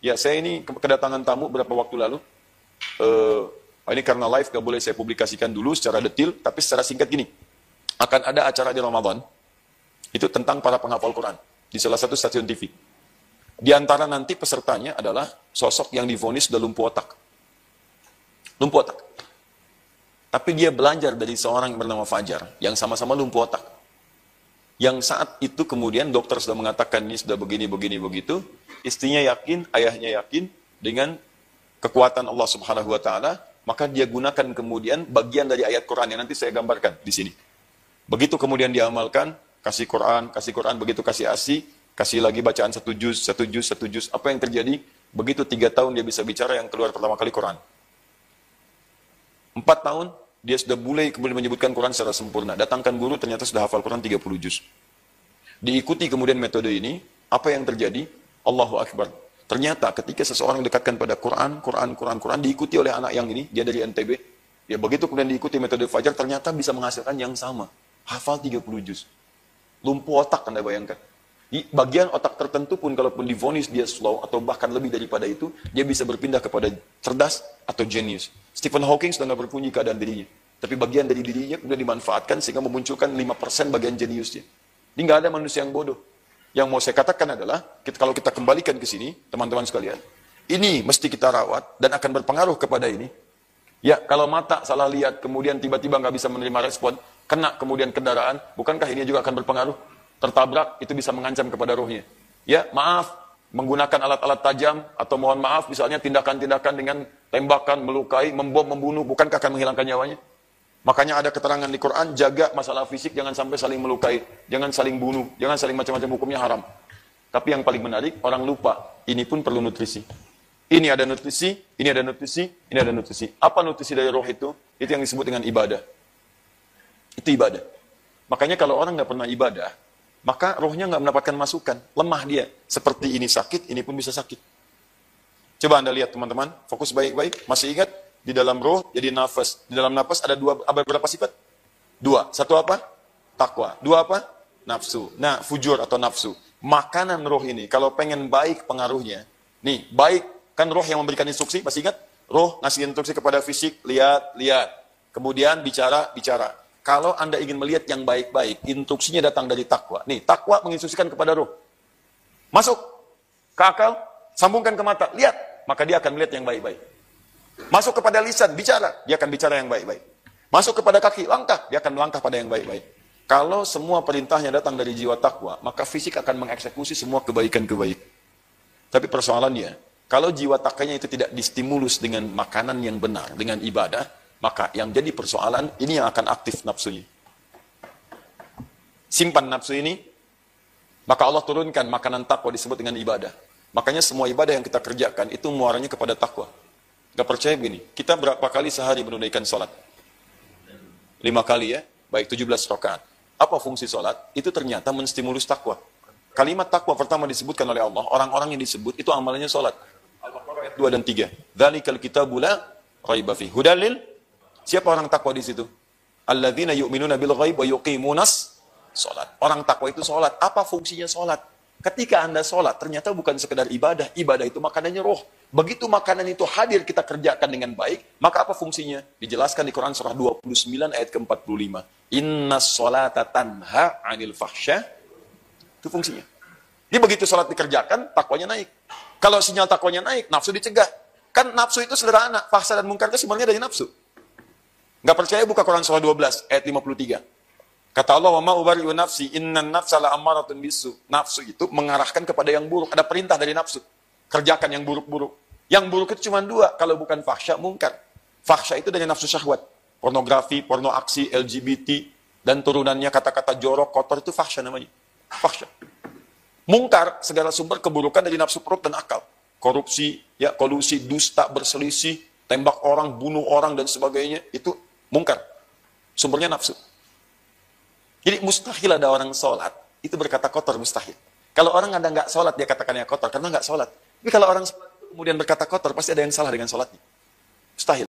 Ya, saya ini kedatangan tamu beberapa waktu lalu. Ini karena live gak boleh saya publikasikan dulu secara detail, tapi secara singkat gini. Akan ada acara di Ramadan, itu tentang para penghafal Quran, di salah satu stasiun TV. Di antara nanti pesertanya adalah sosok yang divonis sudah lumpuh otak. Lumpuh otak. Tapi dia belajar dari seorang yang bernama Fajar, yang sama-sama lumpuh otak. Yang saat itu kemudian dokter sudah mengatakan ini sudah begini, begitu. Istrinya yakin, ayahnya yakin dengan kekuatan Allah Subhanahu wa Ta'ala, maka dia gunakan kemudian bagian dari ayat Quran yang nanti saya gambarkan di sini. Begitu kemudian diamalkan, kasih Quran, begitu kasih ASI, kasih lagi bacaan satu juz. Apa yang terjadi? Begitu 3 tahun dia bisa bicara, yang keluar pertama kali Quran. 4 tahun, dia sudah mulai kemudian menyebutkan Quran secara sempurna. Datangkan guru, ternyata sudah hafal Quran 30 juz. Diikuti kemudian metode ini, apa yang terjadi? Allahu Akbar. Ternyata ketika seseorang dekatkan pada Quran, diikuti oleh anak yang ini, dia dari NTB, ya begitu kemudian diikuti metode Fajar, ternyata bisa menghasilkan yang sama. Hafal 30 juz. Lumpuh otak, Anda bayangkan. Di bagian otak tertentu pun, kalaupun divonis dia slow, atau bahkan lebih daripada itu, dia bisa berpindah kepada cerdas atau genius. Stephen Hawking sudah nggak berbunyi keadaan dirinya. Tapi bagian dari dirinya kemudian dimanfaatkan sehingga memunculkan 5% bagian jeniusnya. Ini nggak ada manusia yang bodoh. Yang mau saya katakan adalah, kalau kita kembalikan ke sini, teman-teman sekalian, ini mesti kita rawat dan akan berpengaruh kepada ini. Ya, kalau mata salah lihat, kemudian tiba-tiba nggak bisa menerima respon, kena kemudian kendaraan, bukankah ini juga akan berpengaruh? Tertabrak, itu bisa mengancam kepada rohnya. Ya, maaf, menggunakan alat-alat tajam, atau mohon maaf, misalnya tindakan-tindakan dengan tembakan, melukai, membom, membunuh, bukankah akan menghilangkan nyawanya? Makanya ada keterangan di Quran, jaga masalah fisik, jangan sampai saling melukai, jangan saling bunuh, jangan saling macam-macam, hukumnya haram. Tapi yang paling menarik, orang lupa, ini pun perlu nutrisi. Ini ada nutrisi, ini ada nutrisi, ini ada nutrisi. Apa nutrisi dari roh itu? Itu yang disebut dengan ibadah. Itu ibadah. Makanya kalau orang nggak pernah ibadah, maka rohnya nggak mendapatkan masukan. Lemah dia. Seperti ini sakit, ini pun bisa sakit. Coba Anda lihat teman-teman, fokus baik-baik. Masih ingat? Di dalam roh, jadi nafas. Di dalam nafas ada berapa sifat? 2. Satu apa? Takwa. 2 apa? Nafsu. Nah, fujur atau nafsu. Makanan roh ini, kalau pengen baik pengaruhnya. Nih, baik. Kan roh yang memberikan instruksi, masih ingat? Roh ngasih instruksi kepada fisik, lihat. Kemudian bicara. Kalau Anda ingin melihat yang baik-baik, instruksinya datang dari takwa. Nih, takwa menginstruksikan kepada roh. Masuk ke akal, sambungkan ke mata, lihat. Maka dia akan melihat yang baik-baik. Masuk kepada lisan, bicara. Dia akan bicara yang baik-baik. Masuk kepada kaki, langkah. Dia akan melangkah pada yang baik-baik. Kalau semua perintahnya datang dari jiwa takwa, maka fisik akan mengeksekusi semua kebaikan-kebaikan. Tapi persoalannya, kalau jiwa takwanya itu tidak distimulus dengan makanan yang benar, dengan ibadah, maka yang jadi persoalan, ini yang akan aktif nafsunya. Simpan nafsu ini, maka Allah turunkan makanan takwa disebut dengan ibadah. Makanya semua ibadah yang kita kerjakan, itu muaranya kepada takwa. Gak percaya begini, kita berapa kali sehari menunaikan sholat? 5 kali ya, baik 17 rakaat. Apa fungsi sholat? Itu ternyata menstimulus takwa. Kalimat takwa pertama disebutkan oleh Allah, orang-orang yang disebut itu amalannya sholat. Al-Baqarah ayat 2 dan 3. Dzalikal kitabu la raiba fihi hudal lil. Siapa orang takwa di situ? Alladzina yu'minuna bil ghaib wa yuqimunas sholat. Orang takwa itu sholat. Apa fungsinya sholat? Ketika Anda sholat, ternyata bukan sekedar ibadah. Ibadah itu makanannya roh. Begitu makanan itu hadir, kita kerjakan dengan baik, maka apa fungsinya? Dijelaskan di Quran surah 29 ayat ke-45. Inna sholata tanha anil fahsya. Itu fungsinya. Jadi begitu sholat dikerjakan, takwanya naik. Kalau sinyal takwanya naik, nafsu dicegah. Kan nafsu itu sederhana. Fahsya dan mungkar itu sebenarnya dari nafsu. Nggak percaya, buka Quran surah 12 ayat 53. Kata Allah, wa ma ubari'u nafsi innan nafsa la'ammaratun bisu. Nafsu itu mengarahkan kepada yang buruk. Ada perintah dari nafsu. Kerjakan yang buruk-buruk. Yang buruk itu cuma 2, kalau bukan fahsya, mungkar. Fahsya itu dari nafsu syahwat. Pornografi, porno aksi, LGBT, dan turunannya kata-kata jorok, kotor, itu fahsya namanya. Fahsya. Mungkar, segala sumber keburukan dari nafsu perut dan akal. Korupsi, ya, kolusi, dusta, berselisih, tembak orang, bunuh orang, dan sebagainya. Itu mungkar. Sumbernya nafsu. Jadi mustahil ada orang sholat, itu berkata kotor, mustahil. Kalau orang ada nggak sholat, dia katakannya kotor, karena nggak sholat. Tapi kalau orang sholat kemudian berkata kotor, pasti ada yang salah dengan sholatnya. Mustahil.